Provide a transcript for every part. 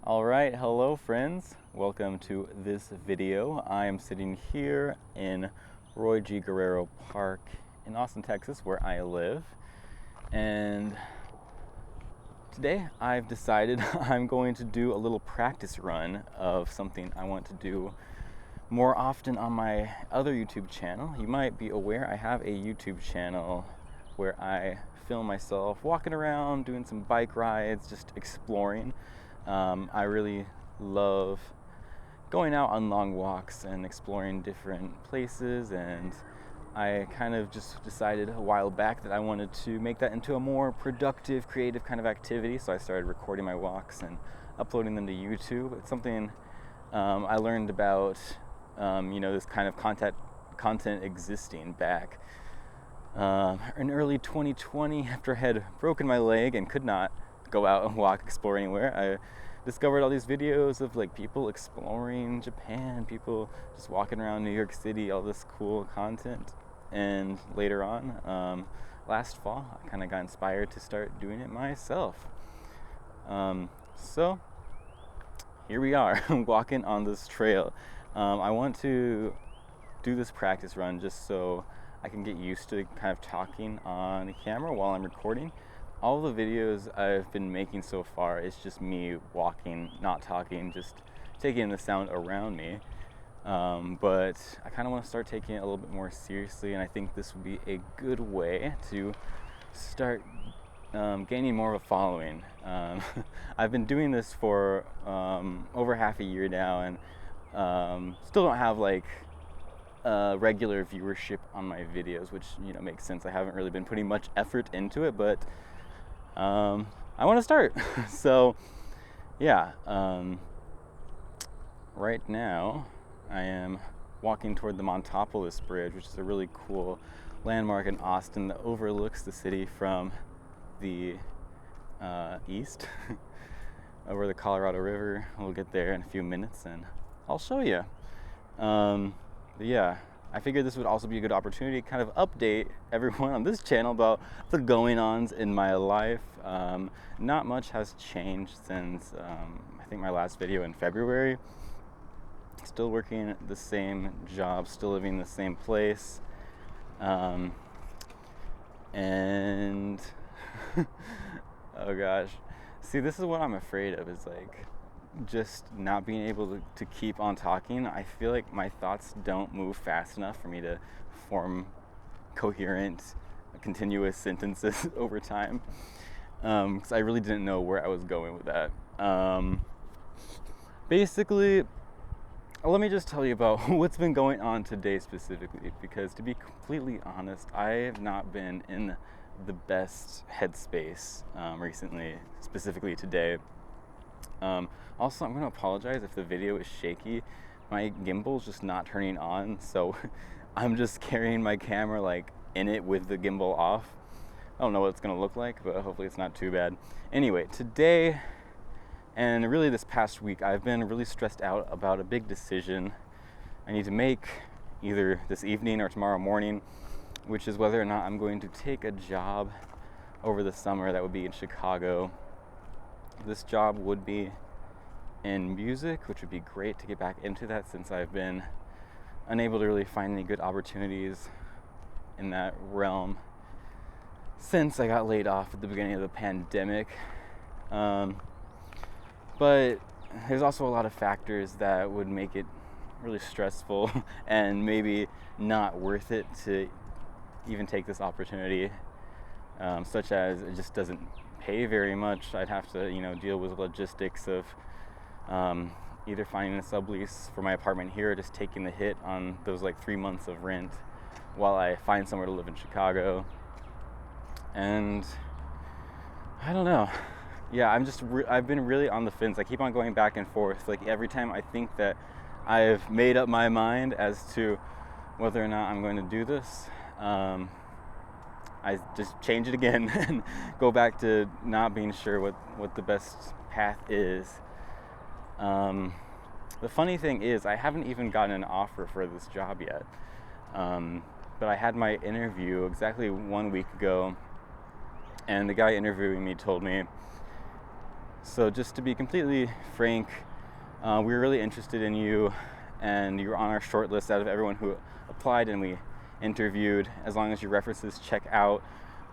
All right, hello friends. Welcome to this video. I am sitting here in Roy G. Guerrero Park in Austin, Texas, where I live. And today I've decided I'm going to do a little practice run of something I want to do more often on my other YouTube channel. You might be aware I have a YouTube channel where I film myself walking around, doing some bike rides, just exploring. I really love going out on long walks and exploring different places, and I kind of just decided a while back that I wanted to make that into a more productive, creative kind of activity, so I started recording my walks and uploading them to YouTube. It's something I learned about, this kind of content existing back in early 2020 after I had broken my leg and could not go out and walk, explore anywhere. I discovered all these videos of like people exploring Japan, people just walking around New York City, all this cool content. And later on, last fall, I kind of got inspired to start doing it myself. So here we are, walking on this trail. I want to do this practice run just so I can get used to kind of talking on the camera while I'm recording. All the videos I've been making so far is just me walking, not talking, just taking in the sound around me. But I kind of want to start taking it a little bit more seriously, and I think this would be a good way to start gaining more of a following. I've been doing this for over half a year now, and still don't have like regular viewership on my videos, which makes sense. I haven't really been putting much effort into it, but I want to start. So yeah, right now I am walking toward the Montopolis Bridge, which is a really cool landmark in Austin that overlooks the city from the east over the Colorado River. We'll get there in a few minutes and I'll show you. But yeah, I figured this would also be a good opportunity to kind of update everyone on this channel about the going-ons in my life. Not much has changed since I think my last video in February. Still working the same job, still living in the same place. And oh gosh, see, this is what I'm afraid of, is like just not being able to keep on talking. I feel like my thoughts don't move fast enough for me to form coherent, continuous sentences over time, because I really didn't know where I was going with that. Basically, let me just tell you about what's been going on today specifically, because to be completely honest, I have not been in the best headspace recently, specifically today. Also, I'm going to apologize if the video is shaky. My gimbal's just not turning on, so I'm just carrying my camera like in it with the gimbal off. I don't know what it's going to look like, but hopefully it's not too bad. Anyway, today and really this past week, I've been really stressed out about a big decision I need to make either this evening or tomorrow morning, which is whether or not I'm going to take a job over the summer that would be in Chicago. This job would be in music, which would be great to get back into that, since I've been unable to really find any good opportunities in that realm since I got laid off at the beginning of the pandemic. But there's also a lot of factors that would make it really stressful and maybe not worth it to even take this opportunity, such as it just doesn't pay very much. I'd have to deal with logistics of either finding a sublease for my apartment here or just taking the hit on those like 3 months of rent while I find somewhere to live in Chicago. And I don't know. Yeah, I've been really on the fence. I keep on going back and forth. Like every time I think that I've made up my mind as to whether or not I'm going to do this, I just change it again and go back to not being sure what the best path is. The funny thing is, I haven't even gotten an offer for this job yet. But I had my interview exactly 1 week ago, and the guy interviewing me told me So just to be completely frank, we were really interested in you, and you were on our short list out of everyone who applied and we interviewed. As long as your references check out,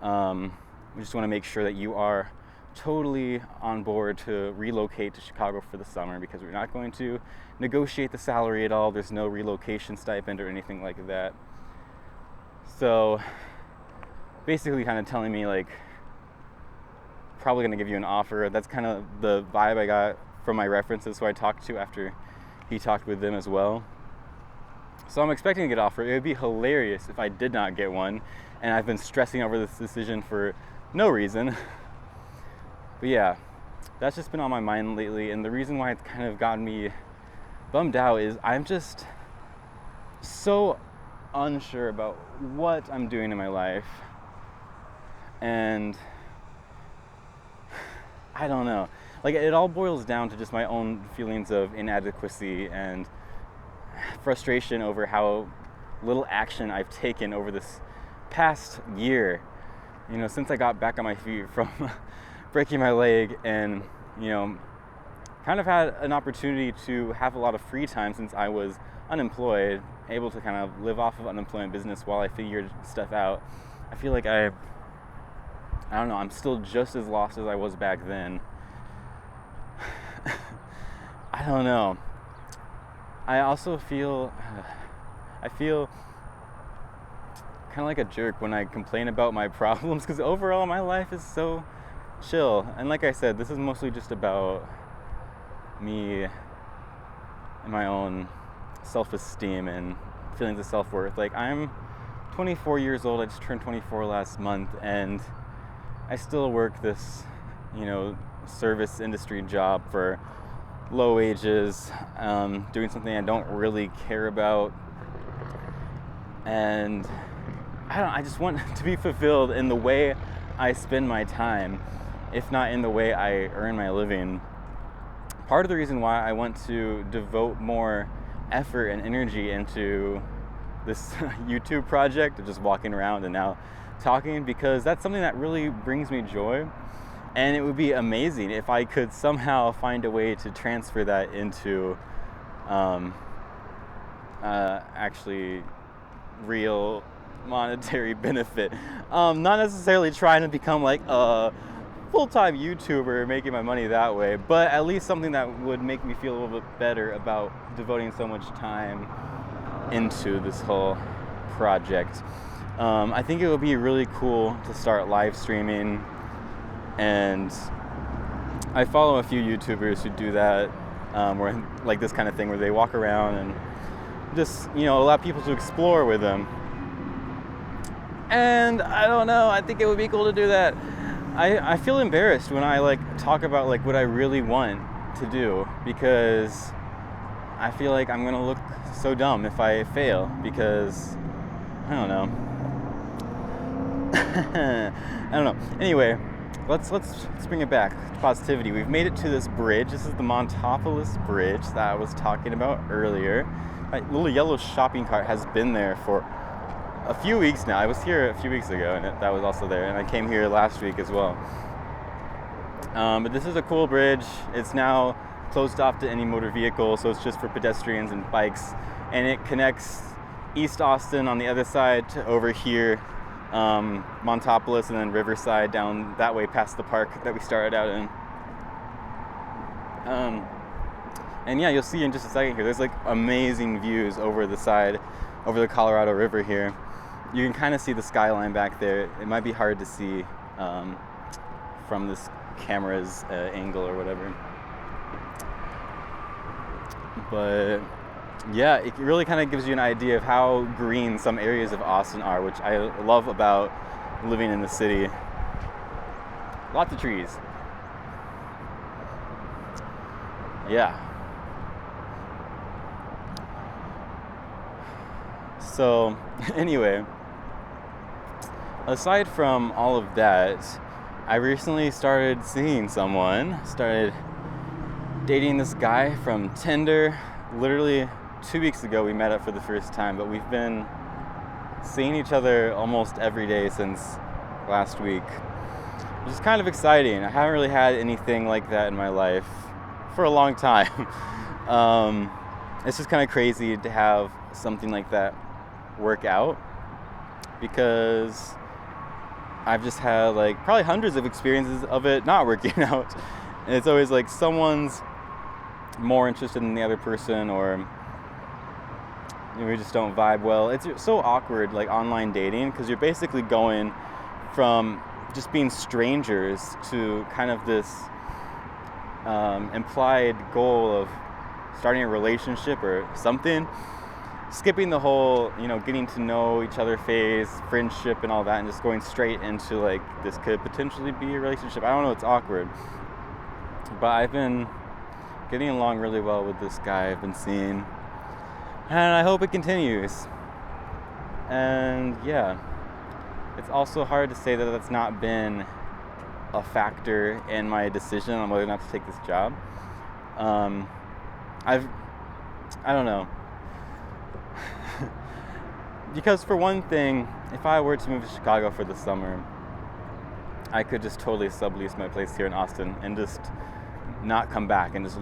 we just want to make sure that you are totally on board to relocate to Chicago for the summer, because we're not going to negotiate the salary at all. There's no relocation stipend or anything like that. So basically kind of telling me like, probably going to give you an offer. That's kind of the vibe I got from my references who I talked to after he talked with them as well. So I'm expecting to get an offer. It would be hilarious if I did not get one, and I've been stressing over this decision for no reason. But yeah, that's just been on my mind lately, and the reason why it's kind of gotten me bummed out is I'm just so unsure about what I'm doing in my life, and I don't know. Like, it all boils down to just my own feelings of inadequacy and frustration over how little action I've taken over this past year. You know, since I got back on my feet from breaking my leg, and, you know, kind of had an opportunity to have a lot of free time since I was unemployed, able to kind of live off of unemployment business while I figured stuff out. I feel like I don't know, I'm still just as lost as I was back then. I don't know. I also feel kind of like a jerk when I complain about my problems, because overall my life is so chill. And like I said, this is mostly just about me and my own self-esteem and feelings of self-worth. Like, I'm 24 years old. I just turned 24 last month, and I still work this, you know, service industry job for low wages, doing something I don't really care about. And I just want to be fulfilled in the way I spend my time, if not in the way I earn my living. Part of the reason why I want to devote more effort and energy into this YouTube project of just walking around and now talking, because that's something that really brings me joy, and it would be amazing if I could somehow find a way to transfer that into actually real monetary benefit. Not necessarily trying to become like a full-time YouTuber making my money that way, but at least something that would make me feel a little bit better about devoting so much time into this whole project. I think it would be really cool to start live streaming, and I follow a few YouTubers who do that, where like this kind of thing where they walk around and just, you know, allow people to explore with them. And I don't know, I think it would be cool to do that. I feel embarrassed when I like talk about like what I really want to do, because I feel like I'm gonna look so dumb if I fail, because I don't know. I don't know. Anyway, let's bring it back to positivity. We've made it to this bridge. This is the Montopolis Bridge that I was talking about earlier. My little yellow shopping cart has been there for a few weeks now. I was here a few weeks ago, and that was also there, and I came here last week as well. But this is a cool bridge. It's now closed off to any motor vehicle, so it's just for pedestrians and bikes, and it connects East Austin on the other side to over here, Montopolis, and then Riverside down that way past the park that we started out in. And yeah, you'll see in just a second here, there's like amazing views over the side, over the Colorado River here. You can kind of see the skyline back there. It might be hard to see from this camera's angle or whatever. But yeah, it really kind of gives you an idea of how green some areas of Austin are, which I love about living in the city. Lots of trees. Yeah. So anyway, aside from all of that, I recently started seeing someone, started dating this guy from Tinder. Literally 2 weeks ago we met up for the first time, but we've been seeing each other almost every day since last week. which is kind of exciting. I haven't really had anything like that in my life for a long time. It's just kind of crazy to have something like that work out, because I've just had like probably hundreds of experiences of it not working out. And it's always like someone's more interested in the other person, or we just don't vibe well. It's so awkward, like online dating, because you're basically going from just being strangers to kind of this implied goal of starting a relationship or something, skipping the whole, getting to know each other phase, friendship and all that, and just going straight into like, this could potentially be a relationship. I don't know, it's awkward. But I've been getting along really well with this guy I've been seeing, and I hope it continues. And yeah, it's also hard to say that that's not been a factor in my decision on whether or not to take this job. I don't know. Because for one thing, if I were to move to Chicago for the summer, I could just totally sublease my place here in Austin and just not come back and just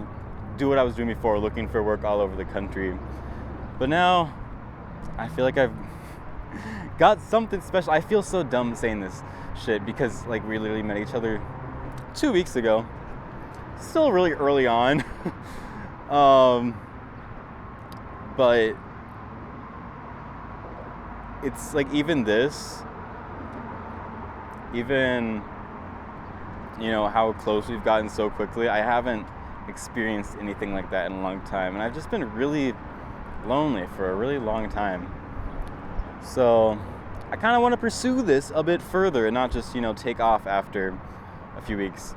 do what I was doing before, looking for work all over the country. But now, I feel like I've got something special. I feel so dumb saying this shit, because like we literally met each other 2 weeks ago. Still really early on. But it's like even how close we've gotten so quickly. I haven't experienced anything like that in a long time, and I've just been really lonely for a really long time. So I kind of want to pursue this a bit further and not just, take off after a few weeks.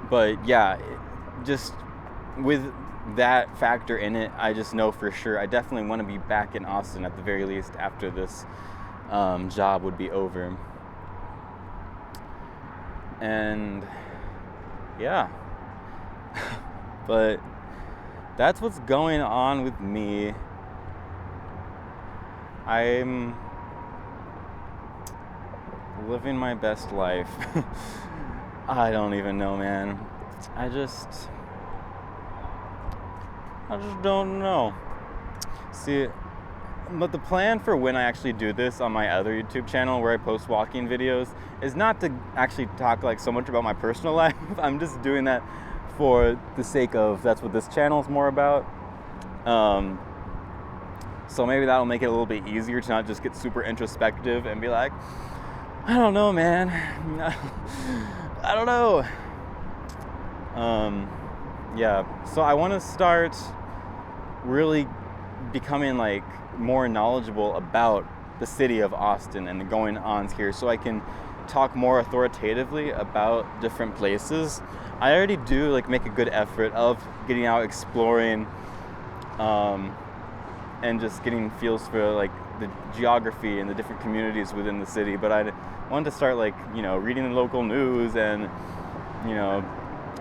But yeah, just with that factor in it, I just know for sure I definitely want to be back in Austin at the very least after this job would be over. And yeah, but that's what's going on with me. I'm living my best life. I don't even know, man. I just don't know. See, but the plan for when I actually do this on my other YouTube channel where I post walking videos is not to actually talk like so much about my personal life. I'm just doing that for the sake of, that's what this channel is more about. So maybe that'll make it a little bit easier to not just get super introspective and be like, I don't know, man. I don't know. Yeah, so I want to start really becoming like more knowledgeable about the city of Austin and the going ons here, so I can talk more authoritatively about different places. I already do like make a good effort of getting out, exploring, and just getting feels for like the geography and the different communities within the city. But I wanted to start like, reading the local news and,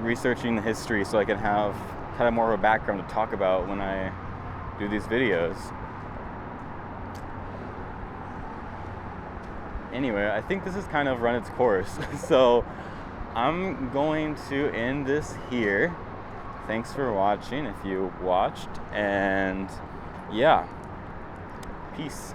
researching the history, so I can have kind of more of a background to talk about when I do these videos. Anyway, I think this has kind of run its course. So I'm going to end this here. Thanks for watching if you watched, and yeah, peace.